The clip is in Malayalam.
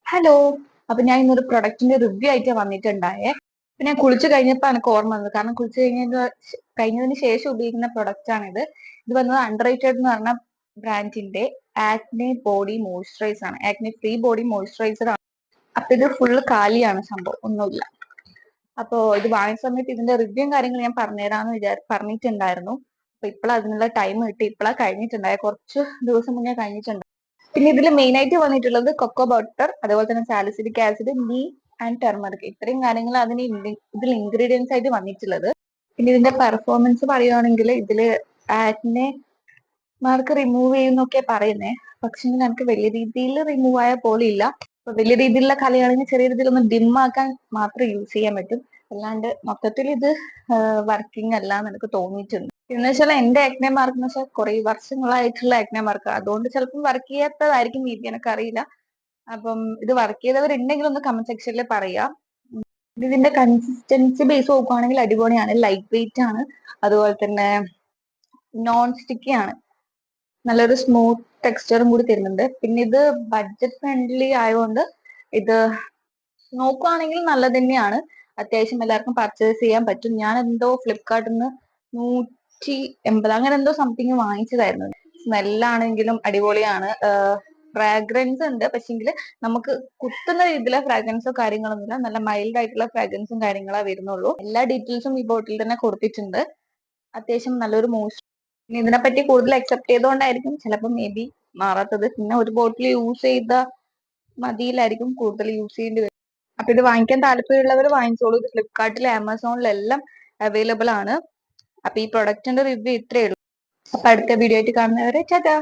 ഹലോ. അപ്പൊ ഞാൻ ഇന്നൊരു പ്രൊഡക്റ്റിന്റെ റിവ്യൂ ആയിട്ട് വന്നിട്ടുണ്ടായേ. അപ്പൊ ഞാൻ കുളിച്ചു കഴിഞ്ഞപ്പോ എനിക്ക് ഓർമ്മ വന്നത്, കാരണം കുളിച്ചു കഴിഞ്ഞതിന് ശേഷം ഉപയോഗിക്കുന്ന പ്രൊഡക്റ്റ് ആണിത്. ഇത് വന്നത് അണ്ടർറേറ്റഡ് എന്ന് പറഞ്ഞ ബ്രാൻഡിന്റെ ആക്നെ ബോഡി മോയ്സ്ചറൈസർ ആണ്. ആക്നെ ഫ്രീ ബോഡി മോയ്സ്ചറൈസർ ആണ്. അപ്പൊ ഇത് ഫുള്ള് കാലിയാണ്, സംഭവം ഒന്നുമില്ല. അപ്പോ ഇത് വാങ്ങിയ സമയത്ത് ഇതിന്റെ റിവ്യൂവും കാര്യങ്ങളും ഞാൻ പറഞ്ഞുതരാന്ന് പറഞ്ഞിട്ടുണ്ടായിരുന്നു. അപ്പൊ ഇപ്പോഴാ അതിനുള്ള ടൈം കിട്ടി, ഇപ്പോഴാ കഴിഞ്ഞിട്ടുണ്ടായ, കുറച്ച് ദിവസം മുന്നേ കഴിഞ്ഞിട്ടുണ്ട്. പിന്നെ ഇതിൽ മെയിൻ ആയിട്ട് വന്നിട്ടുള്ളത് കൊക്കോ ബട്ടർ, അതുപോലെ തന്നെ salicylic acid, Neem and turmeric, ഇത്രയും കാര്യങ്ങൾ അതിന് ഇതിൽ ഇൻഗ്രീഡിയൻസ് ആയിട്ട് വന്നിട്ടുള്ളത്. പിന്നെ ഇതിന്റെ പെർഫോമൻസ് പറയുകയാണെങ്കിൽ ഇതില് ആക്നെ മാർക്ക് റിമൂവ് ചെയ്യുന്നൊക്കെ പറയുന്നേ, പക്ഷെ നമുക്ക് വലിയ രീതിയിൽ റിമൂവ് ആയ പോലെ ഇല്ല. ഇപ്പൊ വലിയ രീതിയിലുള്ള കലയാണെങ്കിൽ ചെറിയ രീതിയിൽ ഒന്ന് ഡിം ആക്കാൻ മാത്രം യൂസ് ചെയ്യാൻ പറ്റും, അല്ലാണ്ട് മൊത്തത്തിൽ ഇത് വർക്കിംഗ് അല്ല എന്ന് എനിക്ക് തോന്നിയിട്ടുണ്ട്. എന്ന് വെച്ചാൽ എന്റെ ആക്നെ മാർക്ക് എന്ന് വെച്ചാൽ കുറെ വർഷങ്ങളായിട്ടുള്ള ആക്നെ മാർക്ക്, അതുകൊണ്ട് ചിലപ്പം വർക്ക് ചെയ്യാത്തതായിരിക്കും, മീബി എനിക്കറിയില്ല. അപ്പം ഇത് വർക്ക് ചെയ്തവരുണ്ടെങ്കിൽ ഒന്ന് കമന്റ് സെക്ഷനിൽ പറയാം. ഇതിന്റെ കൺസിസ്റ്റൻസി ബേസ് നോക്കുവാണെങ്കിൽ അടിപൊളിയാണ്, ലൈറ്റ് വെയിറ്റ് ആണ്, അതുപോലെ തന്നെ നോൺ സ്റ്റിക്കി ആണ്, നല്ലൊരു സ്മൂത്ത് ടെക്സ്ചറും കൂടി തരുന്നുണ്ട്. പിന്നെ ഇത് ബഡ്ജറ്റ് ഫ്രണ്ട്ലി ആയതുകൊണ്ട് ഇത് നോക്കുവാണെങ്കിൽ നല്ലത് തന്നെയാണ്, അത്യാവശ്യം എല്ലാവർക്കും പർച്ചേസ് ചെയ്യാൻ പറ്റും. ഞാൻ എന്തോ ഫ്ലിപ്കാർട്ടിൽ നിന്ന് 180 അങ്ങനെ എന്തോ സംതിങ് വാങ്ങിച്ചതായിരുന്നു. സ്മെല്ലാണെങ്കിലും അടിപൊളിയാണ്, ഫ്രാഗ്രൻസ് ഉണ്ട്, പക്ഷെങ്കിൽ നമുക്ക് കുത്തുന്ന രീതിയിലെ ഫ്രാഗ്രൻസോ കാര്യങ്ങളൊന്നുമില്ല, നല്ല മൈൽഡ് ആയിട്ടുള്ള ഫ്രാഗ്രൻസും കാര്യങ്ങളാ വരുന്നുള്ളൂ. എല്ലാ ഡീറ്റെയിൽസും ഈ ബോട്ടിൽ തന്നെ കൊടുത്തിട്ടുണ്ട്. അത്യാവശ്യം നല്ലൊരു ഇനി ഇതിനെപ്പറ്റി കൂടുതൽ അക്സെപ്റ്റ് ചെയ്തുകൊണ്ടായിരിക്കും ചിലപ്പോൾ മേ ബി മാറാത്തത്. പിന്നെ ഒരു ബോട്ടിൽ യൂസ് ചെയ്ത മതിയിലായിരിക്കും കൂടുതൽ യൂസ് ചെയ്യേണ്ടി വരും. അപ്പൊ ഇത് വാങ്ങിക്കാൻ താല്പര്യമുള്ളവർ വാങ്ങിച്ചോളൂ. ഇത് ഫ്ലിപ്കാർട്ടിൽ ആമസോണിലെല്ലാം അവൈലബിൾ ആണ്. അപ്പൊ ഈ പ്രൊഡക്റ്റിന്റെ റിവ്യൂ ഇത്രയേ ഉള്ളൂ. അപ്പൊ അടുത്ത വീഡിയോ ആയിട്ട് കാണുന്നവരെ ടാറ്റാ.